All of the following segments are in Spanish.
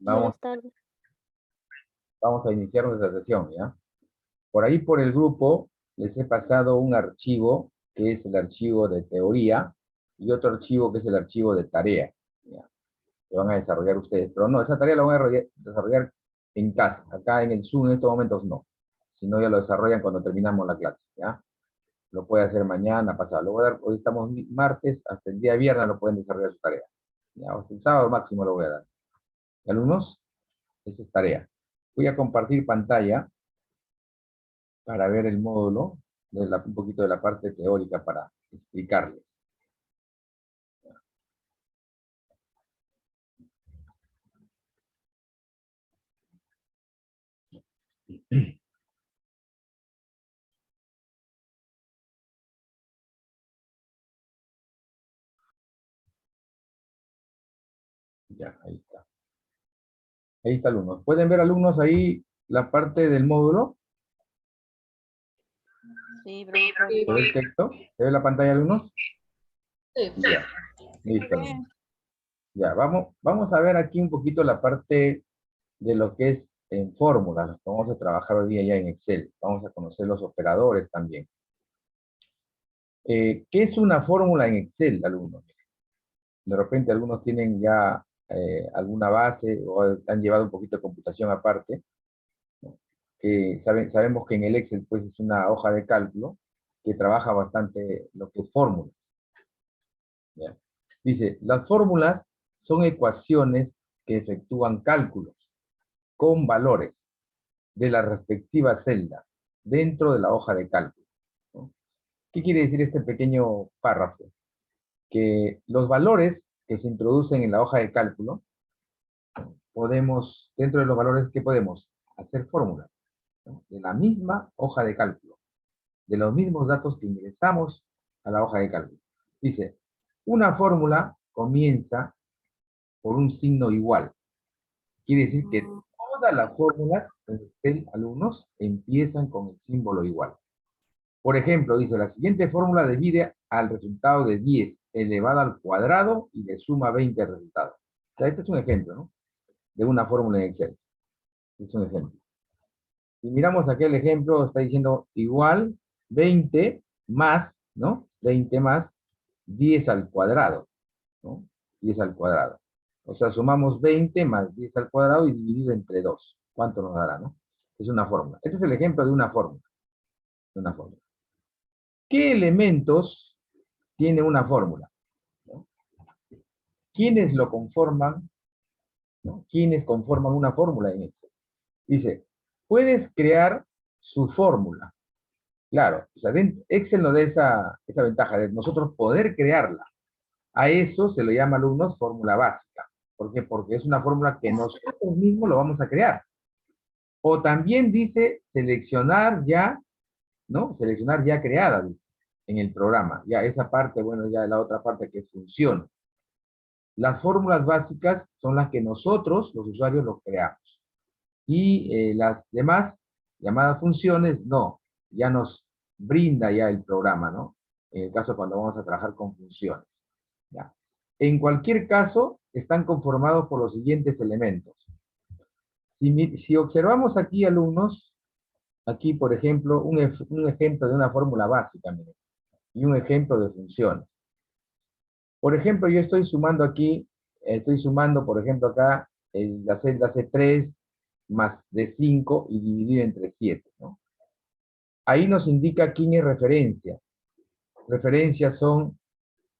Vamos, Buenas tardes. vamos a iniciar nuestra sesión, ¿ya? Por ahí, por el grupo, les he pasado un archivo, que es el archivo de teoría, y otro archivo que es el archivo de tarea, ¿ya? Que van a desarrollar ustedes. Pero no, esa tarea la van a desarrollar en casa. Acá en el Zoom en estos momentos no. Si no, ya lo desarrollan cuando terminamos la clase, ¿ya? Lo puede hacer mañana, pasado. Lo voy a dar, hoy estamos martes, hasta el día viernes lo pueden desarrollar su tarea. ¿Ya? Hasta el sábado máximo lo voy a dar. ¿Y alumnos? Esa es tarea. Voy a compartir pantalla para ver el módulo, un poquito de la parte teórica para explicarles. Ya, ahí está. Ahí está, alumnos. ¿Pueden ver, alumnos, ahí la parte del módulo? Sí, profesor. ¿Se ve el texto? ¿Se ve la pantalla, alumnos? Sí. Ya, listo, alumnos. Ya, vamos a ver aquí un poquito la parte de lo que es en fórmulas. Vamos a trabajar hoy día ya en Excel. Vamos a conocer los operadores también. ¿Qué es una fórmula en Excel, alumnos? De repente algunos tienen ya alguna base o han llevado un poquito de computación aparte. Que sabemos que en el Excel pues es una hoja de cálculo que trabaja bastante lo que es fórmulas. ¿Ya? Dice, las fórmulas son ecuaciones que efectúan cálculos con valores de la respectiva celda dentro de la hoja de cálculo, ¿no? ¿Qué quiere decir este pequeño párrafo? Que los valores que se introducen en la hoja de cálculo, podemos, dentro de los valores, ¿qué podemos? Hacer fórmulas, ¿no? De la misma hoja de cálculo, de los mismos datos que ingresamos a la hoja de cálculo. Dice, una fórmula comienza por un signo igual. Quiere decir que todas las fórmulas en Excel, alumnos, empiezan con el símbolo igual. Por ejemplo, dice, la siguiente fórmula divide al resultado de 10 elevado al cuadrado y le suma 20 al resultado. O sea, este es un ejemplo, ¿no? De una fórmula en Excel. Es un ejemplo. Si miramos aquí el ejemplo, está diciendo igual 20 más, ¿no? 20 más 10 al cuadrado, ¿no? 10 al cuadrado. O sea, sumamos 20 más 10 al cuadrado y dividido entre 2. ¿Cuánto nos dará, no? Es una fórmula. Este es el ejemplo de una fórmula. De una fórmula. ¿Qué elementos tiene una fórmula? ¿No? ¿Quiénes lo conforman? ¿No? ¿Quiénes conforman una fórmula en esto? Dice, puedes crear su fórmula. Claro, o sea, Excel nos da esa ventaja de nosotros poder crearla. A eso se le llama, alumnos, fórmula básica. ¿Por qué? Porque es una fórmula que nosotros mismos lo vamos a crear. O también dice seleccionar ya, ¿no? Seleccionar ya creada, dice, en el programa. Ya esa parte, bueno, ya la otra parte que es función. Las fórmulas básicas son las que nosotros, los usuarios, los creamos. Y las demás, llamadas funciones, no. Ya nos brinda ya el programa, ¿no? En el caso cuando vamos a trabajar con funciones. ¿Ya? En cualquier caso, están conformados por los siguientes elementos. Si observamos aquí, alumnos, aquí, por ejemplo, un ejemplo de una fórmula básica, miren, y un ejemplo de funciones. Por ejemplo, yo estoy sumando aquí, por ejemplo, acá, la celda C3 más D5 y dividido entre 7, ¿no? Ahí nos indica quién es referencia. Referencias son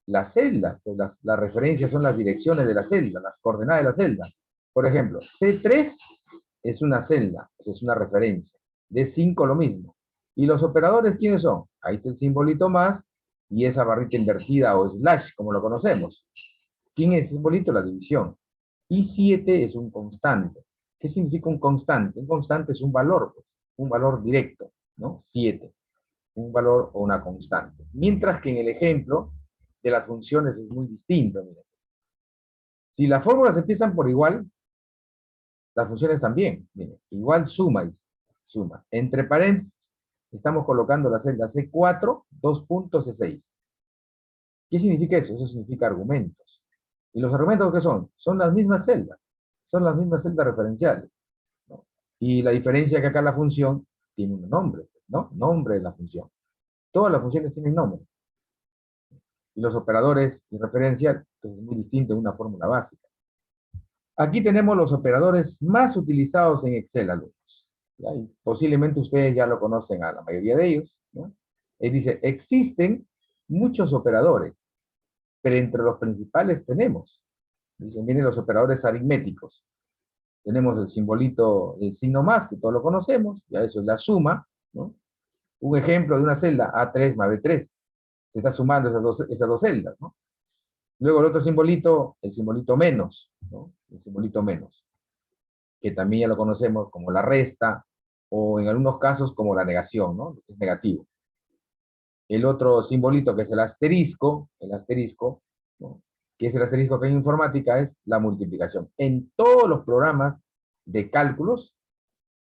las celdas, pues las referencias son las direcciones de la celda, las coordenadas de la celda. Por ejemplo, C3 es una celda, es una referencia. D5 lo mismo. ¿Y los operadores quiénes son? Ahí está el simbolito más y esa barrita invertida o slash, como lo conocemos. ¿Quién es el simbolito? La división. Y 7 es un constante. ¿Qué significa un constante? Un constante es un valor directo, ¿no? 7. Un valor o una constante. Mientras que en el ejemplo de las funciones es muy distinto. Miren. Si las fórmulas empiezan por igual, las funciones también. Miren, igual suma y suma. Entre paréntesis, estamos colocando la celda C4, 2 puntos C6. ¿Qué significa eso? Eso significa argumentos. ¿Y los argumentos qué son? Son las mismas celdas. son las mismas celdas referenciales, ¿no? Y la diferencia es que acá la función tiene un nombre, ¿no? Nombre de la función. Todas las funciones tienen nombre. Y los operadores y referencial, pues es muy distinto en una fórmula básica. Aquí tenemos los operadores más utilizados en Excel, alumnos. ¿Ya? Y posiblemente ustedes ya lo conocen a la mayoría de ellos, ¿no? Y dice, existen muchos operadores, pero entre los principales tenemos, dicen, vienen los operadores aritméticos. Tenemos el simbolito, el signo más, que todos lo conocemos, ya eso es la suma, ¿no? Un ejemplo de una celda, A3 más B3. Se está sumando esas dos celdas, ¿no? Luego el otro simbolito, el simbolito menos, ¿no? El simbolito menos, que también ya lo conocemos como la resta, o en algunos casos como la negación, ¿no? Es negativo. El otro simbolito que es el asterisco, ¿no? Que es el asterisco que en informática es la multiplicación. En todos los programas de cálculos,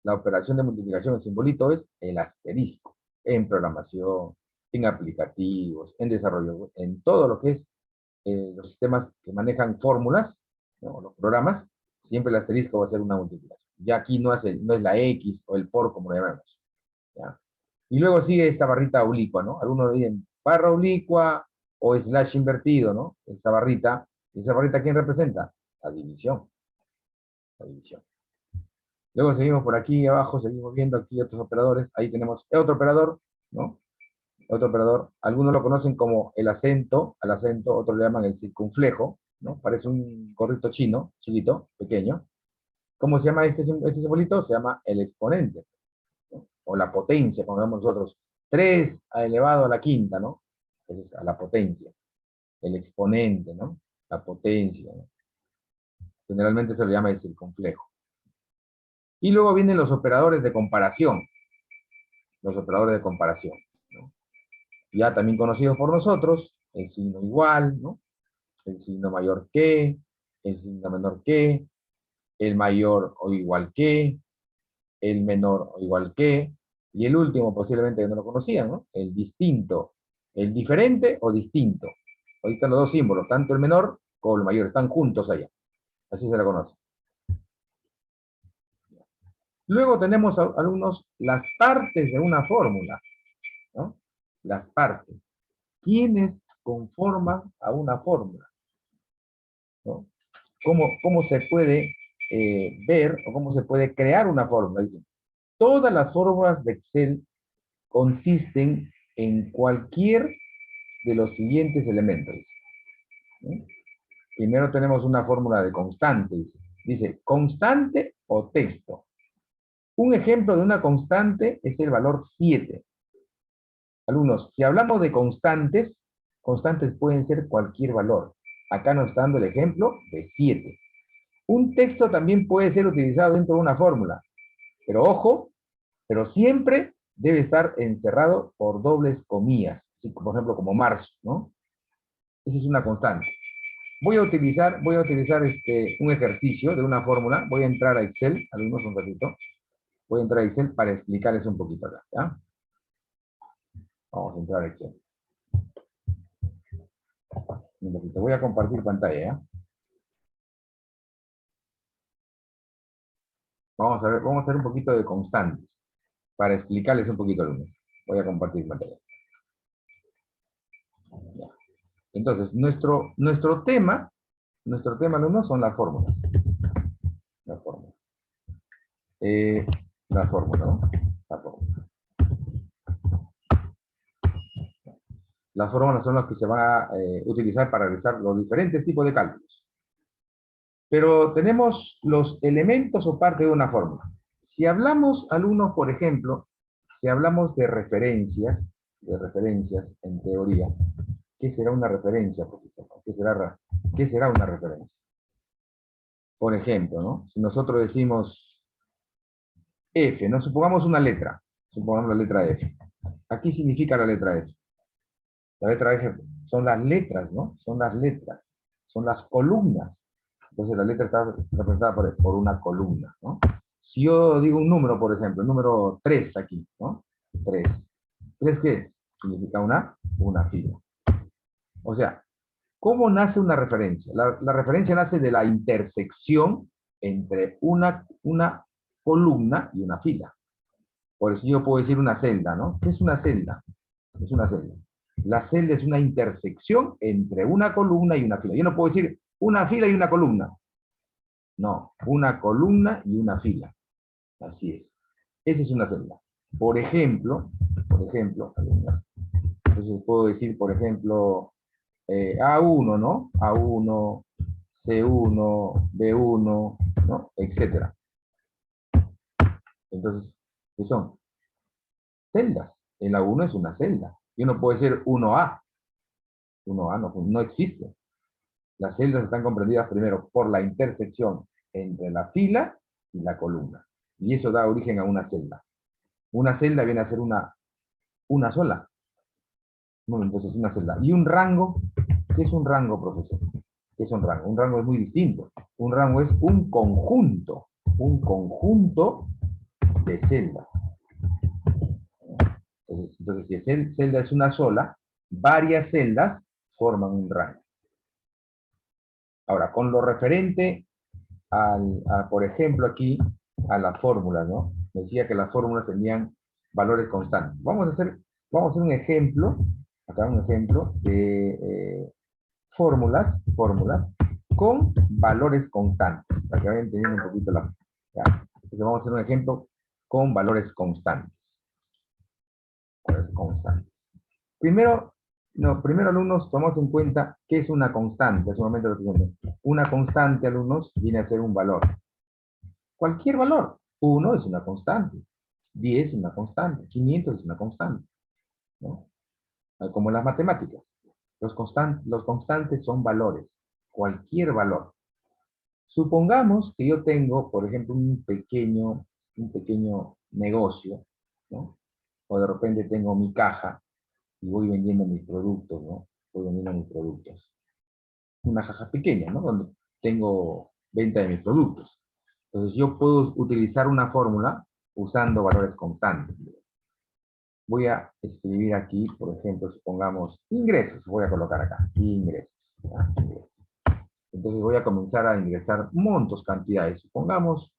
la operación de multiplicación, el simbolito es el asterisco. En programación, en aplicativos, en desarrollo, en todo lo que es los sistemas que manejan fórmulas, ¿no? Los programas, siempre el asterisco va a ser una multiplicación. Ya aquí no es la X o el por como lo llamamos, ¿ya? Y luego sigue esta barrita oblicua, ¿no? Algunos dicen barra oblicua o slash invertido, ¿no? Esta barrita. ¿Y esa barrita quién representa? La división. La división. Luego seguimos por aquí abajo, seguimos viendo aquí otros operadores. Ahí tenemos otro operador, ¿no? Otro operador. Algunos lo conocen como el acento, al acento, otros le llaman el circunflejo, ¿no? Parece un gorrito chino, chiquito, pequeño. ¿Cómo se llama este simbolito? Se llama el exponente, ¿no? O la potencia, como llamamos nosotros. 3 elevado a la quinta, ¿no? Es a la potencia. El exponente, ¿no? La potencia, ¿no? Generalmente se le llama el circunflejo. Y luego vienen los operadores de comparación. Los operadores de comparación, ¿no? Ya también conocidos por nosotros, el signo igual, ¿no? El signo mayor que, el signo menor que, el mayor o igual que, el menor o igual que, y el último posiblemente que no lo conocían, ¿no? El distinto, el diferente o distinto. Ahí están los dos símbolos, tanto el menor como el mayor, están juntos allá. Así se la conoce. Luego tenemos, alumnos, las partes de una fórmula, ¿no? Las partes. ¿Quiénes conforman a una fórmula? ¿No? ¿Cómo se puede ver o cómo se puede crear una fórmula? Todas las fórmulas de Excel consisten en cualquier de los siguientes elementos, ¿no? Primero tenemos una fórmula de constante. Dice, constante o texto. Un ejemplo de una constante es el valor 7. Alumnos, si hablamos de constantes, constantes pueden ser cualquier valor. Acá nos está dando el ejemplo de 7. Un texto también puede ser utilizado dentro de una fórmula. Pero ojo, pero siempre debe estar encerrado por dobles comillas. Así, por ejemplo, como marzo, ¿no? Esa es una constante. Voy a utilizar un ejercicio de una fórmula. Voy a entrar a Excel, alumnos, un ratito. Voy a entrar a Excel para explicarles un poquito acá, ¿ya? Vamos a entrar a Excel. Un poquito. Voy a compartir pantalla, ¿ya? Vamos a ver, vamos a hacer un poquito de constantes para explicarles un poquito, alumnos. Voy a compartir pantalla. Ya. Entonces, nuestro tema, alumnos, son las fórmulas. Las fórmulas. La fórmula, ¿no? La fórmula. Las fórmulas son las que se van a utilizar para realizar los diferentes tipos de cálculos. Pero tenemos los elementos o parte de una fórmula. Si hablamos, alumnos, por ejemplo, si hablamos de referencias en teoría, ¿qué será una referencia, profesor? ¿Qué será una referencia? Por ejemplo, ¿no? Si nosotros decimos F, ¿no? Supongamos una letra. Supongamos la letra F. ¿Aquí significa la letra F? La letra F son las letras, ¿no? Son las letras. Son las columnas. Entonces la letra está representada por una columna, ¿no? Si yo digo un número, por ejemplo, el número 3 aquí, ¿no? 3. ¿3 qué es? Significa una fila. O sea, ¿cómo nace una referencia? La referencia nace de la intersección entre una columna y una fila. Por eso yo puedo decir una celda, ¿no? ¿Qué es una celda? Es una celda. La celda es una intersección entre una columna y una fila. Yo no puedo decir una fila y una columna. No, una columna y una fila. Así es. Esa es una celda. Por ejemplo, entonces puedo decir, por ejemplo, A1, ¿no? A1, C1, B1, ¿no? Etcétera. Entonces, ¿qué son? Celdas. El A1 es una celda. Yo no puedo decir 1A. 1A no existe. Las celdas están comprendidas primero por la intersección entre la fila y la columna. Y eso da origen a una celda. Una celda viene a ser una sola. Bueno, entonces una celda. ¿Y un rango? ¿Qué es un rango, profesor? ¿Qué es un rango? Un rango es muy distinto. Un rango es un conjunto de celdas. Entonces si celda es una sola, varias celdas forman un rango. Ahora, con lo referente por ejemplo, aquí, a las fórmulas, ¿no? Decía que las fórmulas tenían valores constantes. Vamos a hacer un ejemplo, acá un ejemplo de fórmulas con valores constantes, para que vayan entendiendo un poquito la... Ya. Entonces vamos a hacer un ejemplo con valores constantes. Primero, alumnos, tomamos en cuenta qué es una constante. Hace un momento lo presenté. Una constante, alumnos, viene a ser un valor. Cualquier valor. 1 es una constante. 10 es una constante. 500 es una constante, ¿no? Como en las matemáticas. Los constantes son valores. Cualquier valor. Supongamos que yo tengo, por ejemplo, un pequeño negocio, ¿no? O de repente tengo mi caja y voy vendiendo mis productos, ¿no? Voy vendiendo mis productos. Una caja pequeña, ¿no? Donde tengo venta de mis productos. Entonces yo puedo utilizar una fórmula usando valores constantes. Voy a escribir aquí, por ejemplo, supongamos ingresos. Voy a colocar acá, ingresos. Entonces voy a comenzar a ingresar montos, cantidades. Supongamos,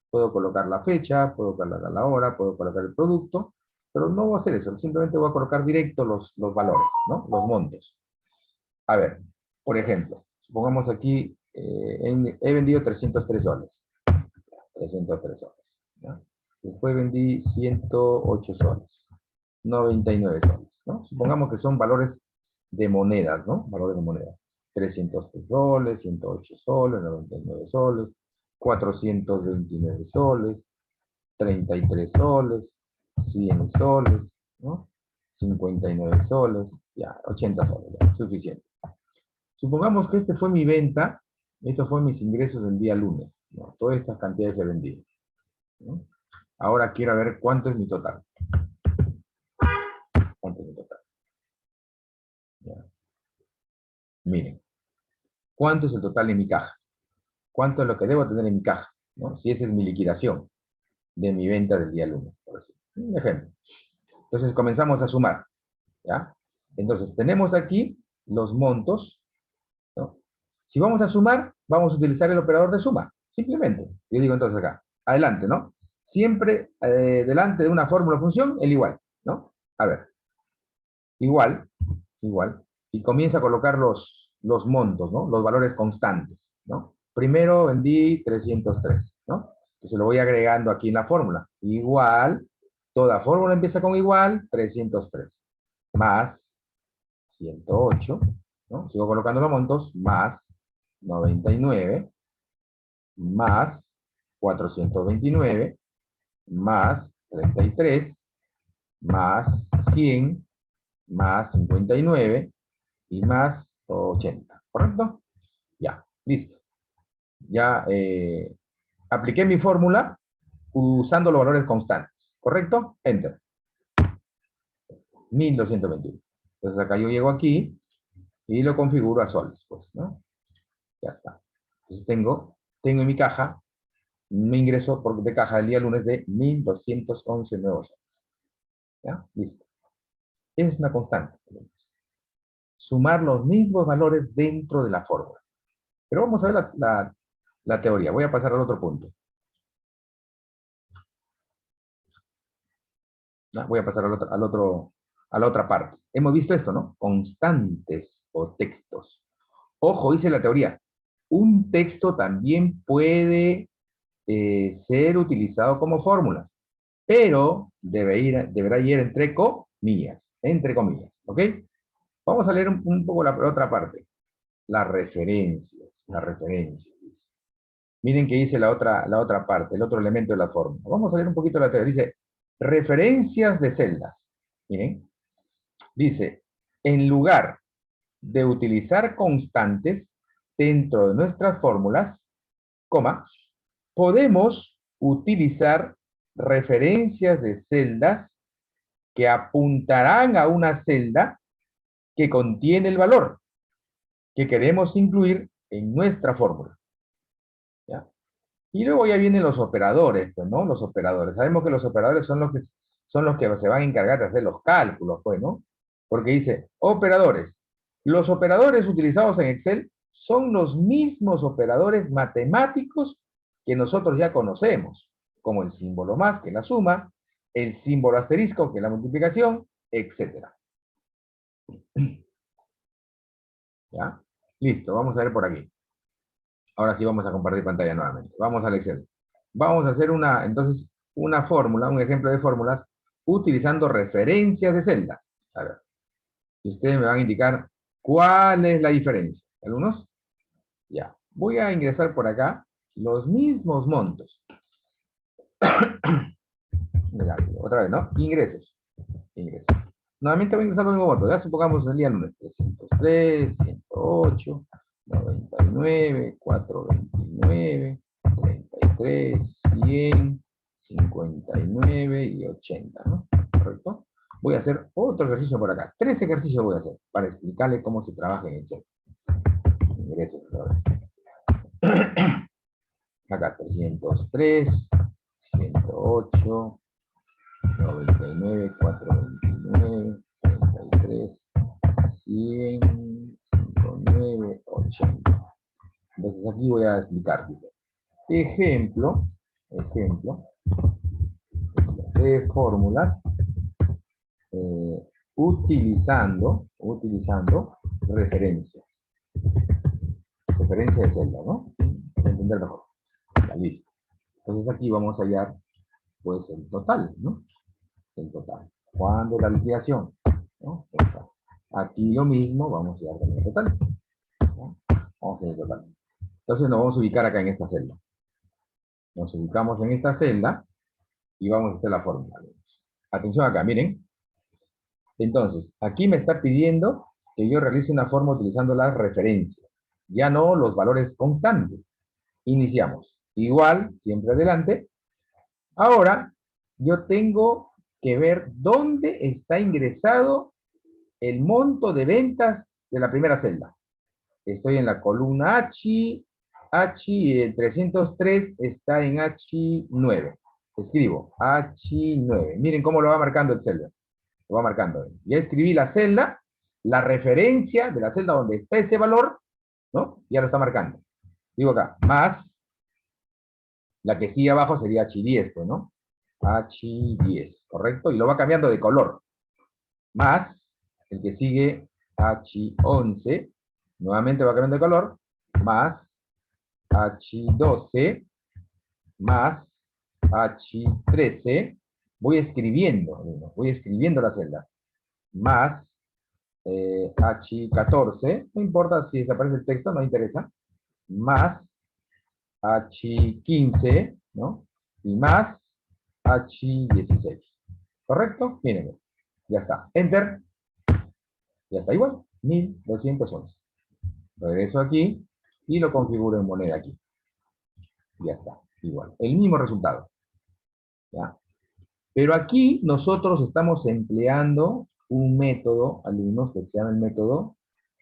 puedo colocar la fecha, puedo colocar la hora, puedo colocar el producto, pero no voy a hacer eso. Simplemente voy a colocar directo los valores, ¿no? Los montos. A ver, por ejemplo, supongamos aquí, he vendido 303 soles. 303 soles. ¿Ya? Después vendí 108 soles. 99 soles. ¿No? Supongamos que son valores de monedas, ¿no? Valores de monedas. 303 soles, 108 soles, 99 soles, 429 soles, 33 soles, 100 soles, ¿no? 59 soles, ya, 80 soles, ya, suficiente. Supongamos que este fue mi venta, estos fueron mis ingresos del día lunes, ¿no? Todas estas cantidades he vendido, ¿no? Ahora quiero ver cuánto es mi total. ¿Cuánto es mi total? Ya. Miren, ¿cuánto es el total en mi caja? ¿Cuánto es lo que debo tener en mi caja? ¿No? Si esa es mi liquidación de mi venta del día lunes, por así. Un ejemplo. Entonces comenzamos a sumar, ¿ya? Entonces tenemos aquí los montos, ¿no? Si vamos a sumar, vamos a utilizar el operador de suma, simplemente. Yo digo entonces acá, adelante, ¿no? Siempre delante de una fórmula o función, el igual, ¿no? A ver, igual, y comienza a colocar los montos, ¿no? Los valores constantes, ¿no? Primero vendí 303, ¿no? Entonces lo voy agregando aquí en la fórmula. Igual, toda fórmula empieza con igual, 303, más 108, ¿no? Sigo colocando los montos, más 99, más 429, más 33, más 100, más 59 y más 80, ¿correcto? Ya, listo. Ya apliqué mi fórmula usando los valores constantes, ¿correcto? Enter. 1221. Entonces acá yo llego aquí y lo configuro a soles, pues, ¿no? Ya está. Entonces tengo en mi caja mi ingreso de caja del día lunes de 1211 nuevos soles. ¿Ya? Listo. Esa es una constante. Sumar los mismos valores dentro de la fórmula. Pero vamos a ver la teoría. Voy a pasar al otro punto. ¿No? Voy a pasar a la otra parte. Hemos visto esto, ¿no? Constantes o textos. Ojo, dice la teoría. Un texto también puede ser utilizado como fórmula, pero deberá ir entre comillas, ¿ok? Vamos a leer un poco la otra parte. Las referencias. Miren que dice la otra parte, el otro elemento de la fórmula. Vamos a leer un poquito la teoría. Dice, referencias de celdas. Miren, dice, en lugar de utilizar constantes dentro de nuestras fórmulas, coma, podemos utilizar referencias de celdas que apuntarán a una celda que contiene el valor que queremos incluir en nuestra fórmula. ¿Ya? Y luego ya vienen los operadores, pues, ¿no? Los operadores. Sabemos que los operadores son los que se van a encargar de hacer los cálculos, pues, ¿no? Porque dice, operadores. Los operadores utilizados en Excel son los mismos operadores matemáticos que nosotros ya conocemos, como el símbolo más, que es la suma, el símbolo asterisco, que es la multiplicación, etc. ¿Ya? Listo, vamos a ver por aquí. Ahora sí vamos a compartir pantalla nuevamente. Vamos al Excel. Vamos a hacer entonces, una fórmula, un ejemplo de fórmulas, utilizando referencias de celda. A ver, y ustedes me van a indicar cuál es la diferencia. ¿Algunos? Ya. Voy a ingresar por acá los mismos montos. Otra vez, ¿no? Ingresos. Nuevamente voy a ingresar los mismos montos. Ya supongamos el día lunes. 303, 108, 99, 429, 33, 100, 59 y 80, ¿no? ¿Correcto? Voy a hacer otro ejercicio por acá. 3 ejercicios voy a hacer para explicarle cómo se trabaja en Excel. Ingresos. Acá 303, 108, 99, 429, 33, 100, 59, 80. Entonces aquí voy a explicar. Ejemplo de fórmulas utilizando referencias. Referencia de celda, ¿no? Para entender mejor. Ya, listo. Entonces aquí vamos a hallar, pues, el total, ¿no? El total. ¿Cuándo la liquidación? ¿No? Aquí lo mismo, vamos a hallar también el total. ¿No? Vamos a hallar el total. Entonces nos vamos a ubicar acá en esta celda. Nos ubicamos en esta celda y vamos a hacer la fórmula. Atención acá, miren. Entonces, aquí me está pidiendo que yo realice una fórmula utilizando las referencias. Ya no los valores constantes. Iniciamos. Igual, siempre adelante. Ahora, yo tengo que ver dónde está ingresado el monto de ventas de la primera celda. Estoy en la columna H, y el 303 está en H9. Escribo H9. Miren cómo lo va marcando el celda. Lo va marcando. Ya escribí la celda, la referencia de la celda donde está ese valor, ¿no? Ya lo está marcando. Digo acá, más, la que sigue abajo sería H10, ¿no? H10, ¿correcto? Y lo va cambiando de color. Más, el que sigue H11, nuevamente va cambiando de color, más H12, más H13, voy escribiendo la celda, más H14, no importa si desaparece el texto, no interesa, más H15, ¿no? Y más H16. ¿Correcto? Miren, ya está. Enter. Ya está igual. 1211. Regreso aquí y lo configuro en moneda aquí. Ya está. Igual. El mismo resultado. ¿Ya? Pero aquí nosotros estamos empleando un método, alumnos, que se llama el método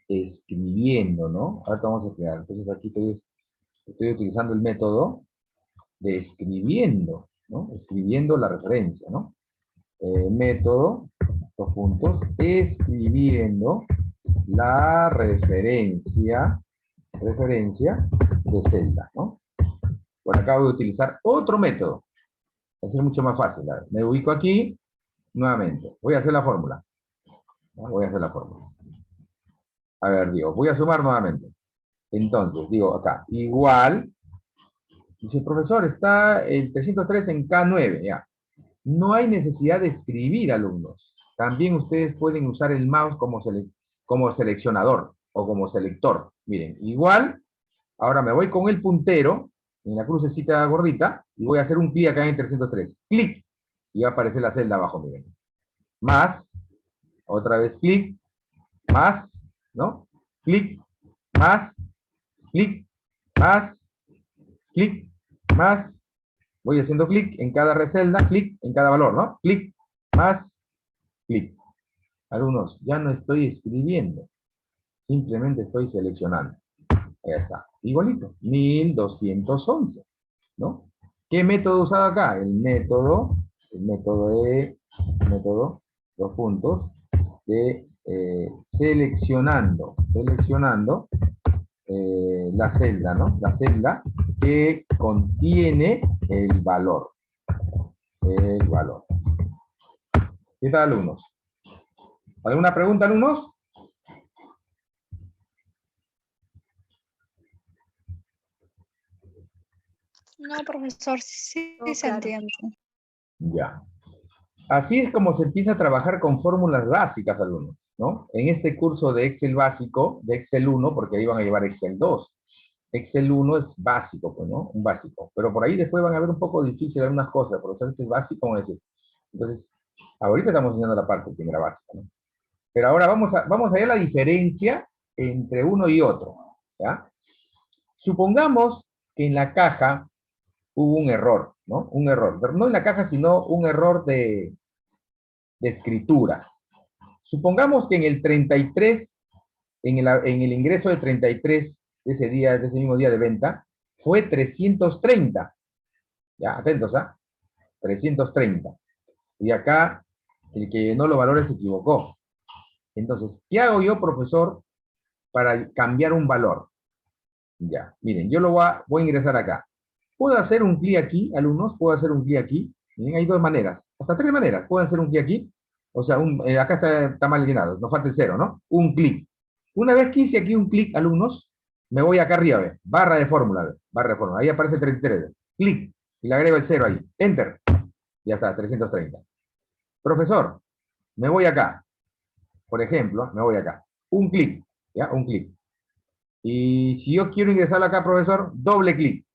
escribiendo, ¿no? Ahora vamos a explicar. Entonces aquí estoy utilizando el método de escribiendo, ¿no? Escribiendo la referencia, ¿no? Método, dos puntos, escribiendo la referencia de celda, ¿no? Por acá voy a utilizar otro método. Va a ser mucho más fácil. A ver, me ubico aquí, nuevamente. Voy a hacer la fórmula. ¿No? Voy a hacer la fórmula. A ver, digo, voy a sumar nuevamente. Entonces, digo acá, igual, dice, profesor, está el 303 en K9, ya. No hay necesidad de escribir, alumnos. También ustedes pueden usar el mouse como seleccionador o como selector. Miren, igual, ahora me voy con el puntero en la crucecita gordita y voy a hacer un clic acá en 303. Clic. Y va a aparecer la celda abajo, miren. Más, otra vez clic, más, ¿no? Clic, más, clic, más, clic, más. Voy haciendo clic en cada celda, clic en cada valor, ¿no? Clic, más, clic. Alumnos, ya no estoy escribiendo. Simplemente estoy seleccionando. Ahí está. Igualito. 1211. ¿No? ¿Qué método he usado acá? El método, dos puntos, de seleccionando la celda, ¿no? La celda que contiene el valor. El valor. ¿Qué tal, alumnos? ¿Alguna pregunta, alumnos? No, profesor, sí, No, sí se claro. entiende. Ya. Así es como se empieza a trabajar con fórmulas básicas, alumnos, ¿no? En este curso de Excel básico, de Excel 1, porque ahí van a llevar Excel 2. Excel 1 es básico, pues, ¿no? Un básico. Pero por ahí después van a ver un poco difícil algunas cosas, por eso es básico, vamos a decir. Entonces, ahorita estamos enseñando la parte primera básica, ¿no? Pero ahora vamos a ver la diferencia entre uno y otro, ¿ya? Supongamos que en la caja hubo un error, ¿no? Un error. Pero no en la caja, sino un error de escritura. Supongamos que en el 33, en el ingreso de 33, de ese día, de ese mismo día de venta, fue 330. Ya, atentos, ¿ah? 330. Y acá, el que llenó los valores se equivocó. Entonces, ¿qué hago yo, profesor, para cambiar un valor? Ya, miren, yo voy a ingresar acá. ¿Puedo hacer un clic aquí, alumnos? ¿Puedo hacer un clic aquí? Miren, hay dos maneras, hasta tres maneras. ¿Puedo hacer un clic aquí? O sea, acá está mal llenado, nos falta el cero, ¿no? Un clic. Una vez que hice aquí un clic, alumnos, me voy acá arriba, ¿ve? Barra de fórmula, ¿ve? Barra de fórmula. Ahí aparece 33, ¿ve? Clic, y le agrego el cero ahí. Enter. Ya está, 330. Profesor, me voy acá. Por ejemplo, me voy acá. Un clic, ¿ya? Un clic. Y si yo quiero ingresar acá, profesor, doble clic,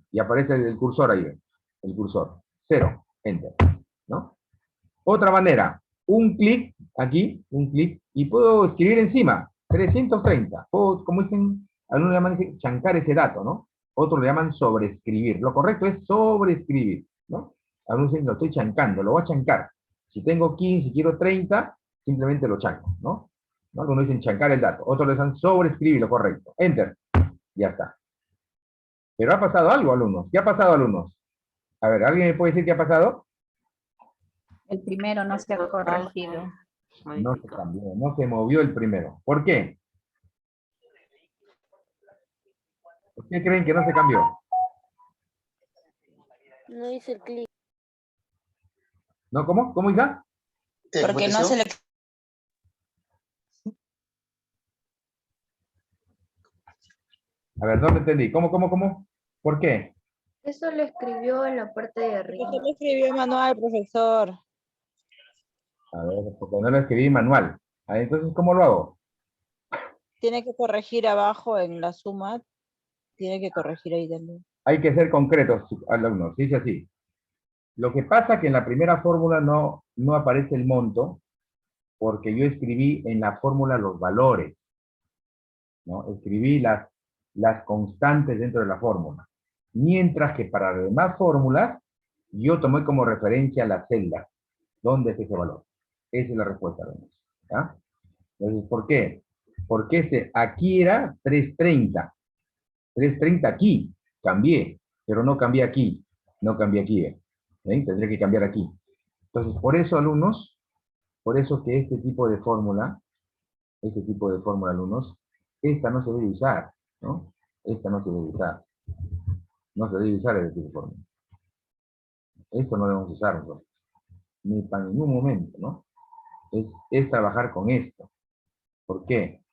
y aparece el cursor ahí, el cursor, 0, enter, ¿no? Otra manera, un clic aquí, un clic, y puedo escribir encima, 330, puedo, como dicen, algunos le llaman chancar ese dato, ¿no? Otros le llaman sobreescribir, lo correcto es sobreescribir, ¿no? Algunos dicen, lo estoy chancando, lo voy a chancar. Si tengo 15, quiero 30, simplemente lo chanco, ¿no? Algunos dicen chancar el dato, otros le dicen sobreescribir, lo correcto, enter, ya está. Pero ha pasado algo, alumnos. ¿Qué ha pasado, alumnos? A ver, ¿alguien me puede decir qué ha pasado? El primero no se ha corregido. No se cambió, no se movió el primero. ¿Por qué? ¿Por qué creen que no se cambió? No hice el clic. ¿No? ¿Cómo? ¿Cómo, hija? Porque no se le... A ver, no me entendí. ¿Cómo? ¿Por qué? Eso lo escribió en la parte de arriba. Porque lo escribió manual, profesor. A ver, porque no lo escribí manual. Ah, entonces, ¿cómo lo hago? Tiene que corregir abajo en la suma. Tiene que corregir ahí también. Hay que ser concretos, alumnos. Dice así. Lo que pasa es que en la primera fórmula no aparece el monto, porque yo escribí en la fórmula los valores, ¿no? Escribí las constantes dentro de la fórmula. Mientras que para las demás fórmulas, yo tomé como referencia la celda. ¿Dónde es ese valor? Esa es la respuesta, alumnos. ¿Ya? Entonces, ¿por qué? Porque aquí era 330. 330 aquí. Cambié, pero no cambié aquí. No cambié aquí. ¿Ven? Tendré que cambiar aquí. Entonces, por eso, alumnos, por eso que este tipo de fórmula, alumnos, esta no se debe usar, ¿no? Esta no se debe usar. No se debe usar ese tipo de fórmula. Esto no debemos usar nosotros. Ni para ningún momento, ¿no? Es trabajar con esto. ¿Por qué?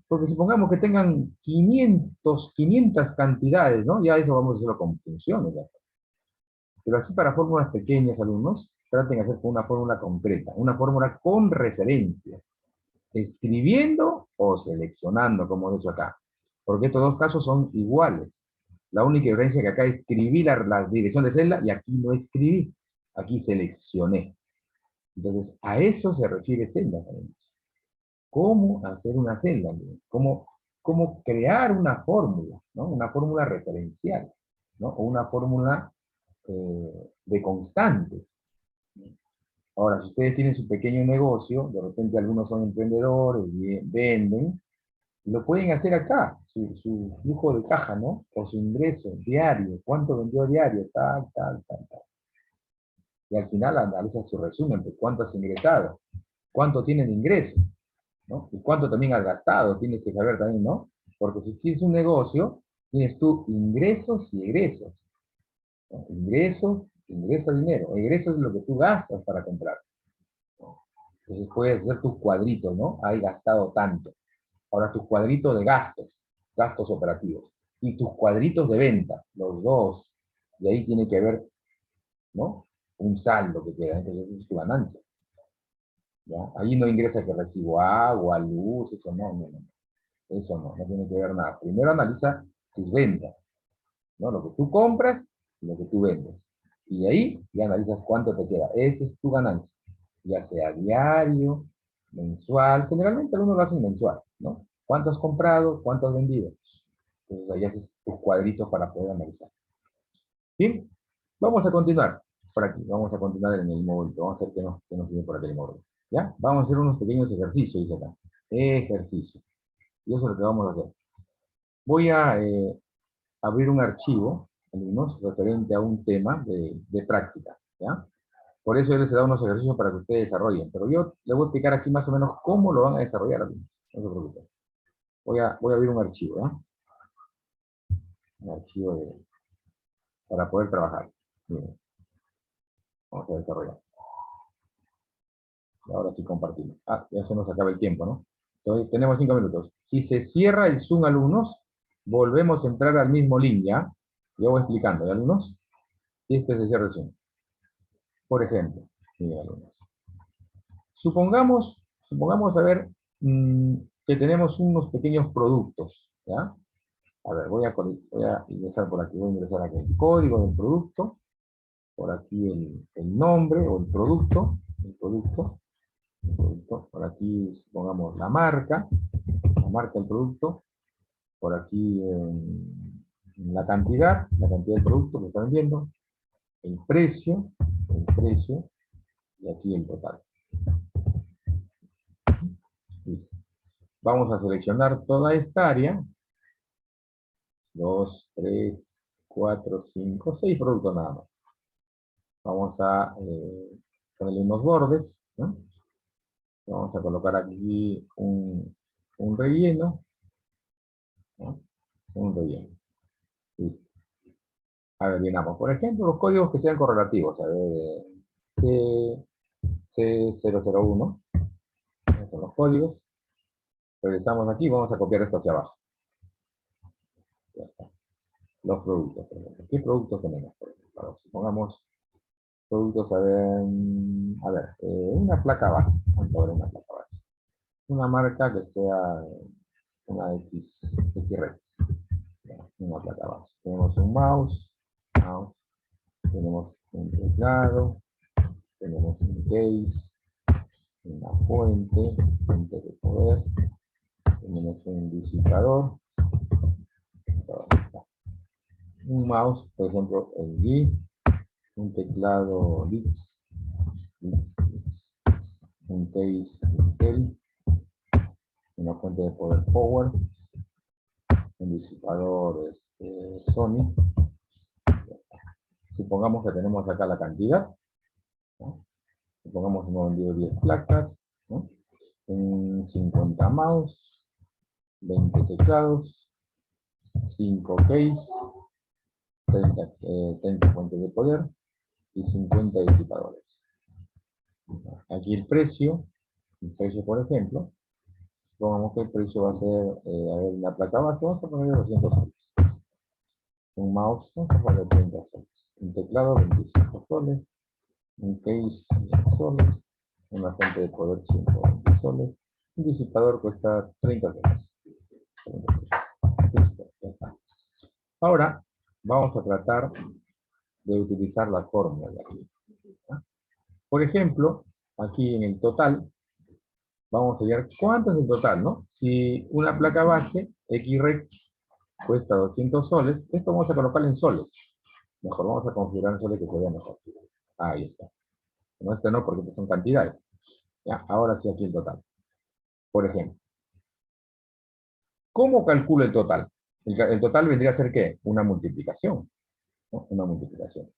Porque supongamos que tengan 500 cantidades, ¿no? Ya eso vamos a hacerlo con funciones. ¿Ya? Pero así para fórmulas pequeñas, alumnos, traten de hacer con una fórmula concreta, una fórmula con referencia, escribiendo o seleccionando, como he dicho acá. Porque estos dos casos son iguales. La única diferencia es que acá escribí la dirección de celda y aquí no escribí. Aquí seleccioné. Entonces, a eso se refiere celda. ¿Cómo hacer una celda? ¿Cómo crear una fórmula? ¿No? Una fórmula referencial, ¿no? O una fórmula de constantes. Ahora, si ustedes tienen su pequeño negocio, de repente algunos son emprendedores, venden, lo pueden hacer acá, su flujo de caja, ¿no? O su ingreso diario, cuánto vendió diario, tal. Y al final analiza su resumen de cuánto has ingresado, cuánto tienen de ingreso, ¿no? Y cuánto también has gastado, tienes que saber también, ¿no? Porque si tienes un negocio, tienes tú ingresos y egresos. ¿No? Ingreso, dinero. Egresos es lo que tú gastas para comprar. ¿No? Entonces puedes hacer tus cuadritos, ¿no? Hay gastado tanto. Ahora tus cuadritos de gastos operativos. Y tus cuadritos de venta, los dos. Y ahí tiene que haber, ¿no? Un saldo que queda. Entonces es tu ganancia. ¿Ya? Ahí no ingresa que recibo agua, luz, eso no. Eso no tiene que ver nada. Primero analiza tus ventas, ¿no? Lo que tú compras y lo que tú vendes. Y ahí ya analizas cuánto te queda. Esa es tu ganancia. Ya sea diario, mensual. Generalmente algunos lo hacen mensual, ¿no? ¿Cuánto has comprado? ¿Cuánto has vendido? Entonces ahí haces tus cuadritos para poder analizar. Bien, vamos a continuar por aquí. Vamos a continuar en el módulo. Vamos a ver qué nos viene por aquí el módulo. ¿Ya? Vamos a hacer unos pequeños ejercicios, dice acá. Ejercicios. Y eso es lo que vamos a hacer. Voy a abrir un archivo, alumnos, referente a un tema de práctica, ¿ya? Por eso yo les he dado unos ejercicios para que ustedes desarrollen, pero yo les voy a explicar aquí más o menos cómo lo van a desarrollar, alumnos. No se preocupen. Voy a abrir un archivo, ¿ya? Un archivo para poder trabajar. Miren. Vamos a desarrollar. Y ahora sí compartimos. Ya se nos acaba el tiempo, ¿no? Entonces tenemos 5 minutos. Si se cierra el Zoom, alumnos, volvemos a entrar al mismo link, ¿ya? Yo voy explicando, ¿ya, alumnos? Si se cierra el Zoom. Por ejemplo, miren, alumnos. Supongamos a ver, que tenemos unos pequeños productos, ¿ya? A ver, voy a ingresar por aquí, voy a ingresar aquí el código del producto, por aquí el nombre o el producto, por aquí supongamos la marca del producto, por aquí la cantidad del producto que están viendo, el precio, y aquí el total. Listo. Vamos a seleccionar toda esta área. 2, 3, 4, 5, 6 productos nada más. Vamos a ponerle unos bordes, ¿no? Vamos a colocar aquí un relleno, ¿no? Un relleno. Listo. A ver, llenamos. Por ejemplo, los códigos que sean correlativos. A ver, C001. Estos son los códigos. Regresamos aquí, vamos a copiar esto hacia abajo. Ya está. Los productos, por ejemplo. ¿Qué productos tenemos? Por ejemplo, ahora, supongamos productos, a ver, una placa base. Vamos a ver una placa base. Una marca que sea una XREX. Una placa base. Tenemos un mouse, tenemos un teclado, tenemos un case, una fuente de poder, tenemos un disipador, un mouse, por ejemplo, el G, un teclado Lix, un case Intel, una fuente de poder Power, un disipador Sony. Supongamos que tenemos acá la cantidad, ¿no? Supongamos que hemos vendido 10 placas, ¿no? 50 mouse, 20 teclados, 5 case, 30 fuentes de poder y 50 disipadores. Aquí el precio, por ejemplo, supongamos que el precio va a ser, a ver, la placa base, vamos a poner 200 soles. Un mouse, vamos a poner 30 soles. Un teclado, 25 soles. Un case, 10 soles. Una fuente de poder, 120 soles. Un disipador cuesta 30 soles. Listo, ya está. Ahora, vamos a tratar de utilizar la fórmula de aquí. ¿Ya? Por ejemplo, aquí en el total, vamos a ver cuánto es el total, ¿no? Si una placa base, XREC, cuesta 200 soles, esto vamos a colocarlo en soles. Mejor vamos a configurar en soles que se vea mejor. Ahí está. No, este no, porque estas son cantidades. Ya, ahora sí aquí el total. Por ejemplo, ¿cómo calculo el total? El total vendría a ser ¿qué? Una multiplicación, ¿no? Una multiplicación.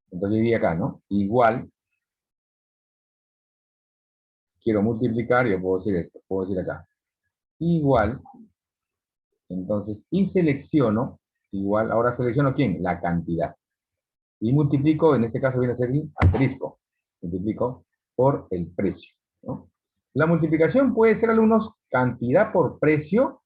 Entonces diría acá, ¿no? Igual, quiero multiplicar, yo puedo decir esto, puedo decir acá. Igual, entonces, y selecciono, igual, ahora selecciono ¿quién? La cantidad. Y multiplico, en este caso viene a ser el asterisco. Multiplico por el precio, ¿no? La multiplicación puede ser, alumnos, cantidad por precio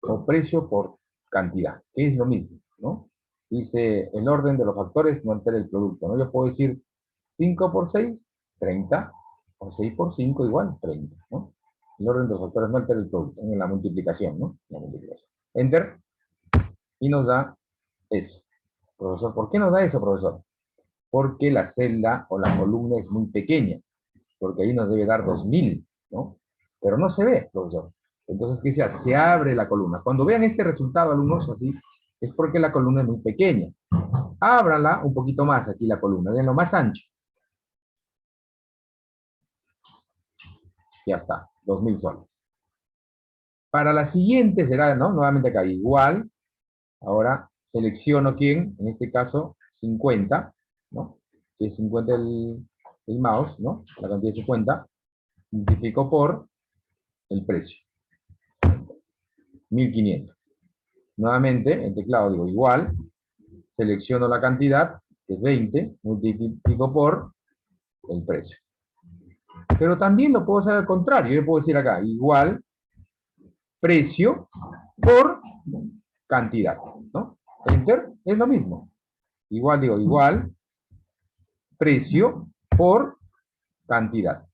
o precio por cantidad, que es lo mismo, ¿no? Dice, el orden de los factores no altera el producto, ¿no? Yo puedo decir 5 por 6, 30, o 6 por 5 igual, 30, ¿no? El orden de los factores no altera el producto, en la multiplicación, ¿no? La multiplicación. Enter, y nos da eso. Profesor, ¿por qué nos da eso, profesor? Porque la celda o la columna es muy pequeña, porque ahí nos debe dar 2000, ¿no? Pero no se ve, profesor. Entonces, ¿qué se hace? Se abre la columna. Cuando vean este resultado, alumnos, así, es porque la columna es muy pequeña. Ábranla un poquito más aquí la columna, denlo más ancho. Ya está, 2000 soles. Para la siguiente será, ¿no? Nuevamente acá, igual. Ahora selecciono quién, en este caso, 50, ¿no? Si es 50 el mouse, ¿no? La cantidad de 50, multiplico por el precio. 1500. Nuevamente, el teclado digo igual, selecciono la cantidad, que es 20, multiplico por el precio. Pero también lo puedo hacer al contrario, yo puedo decir acá, igual, precio por cantidad, ¿no? Enter, es lo mismo. Igual digo, igual, precio por cantidad.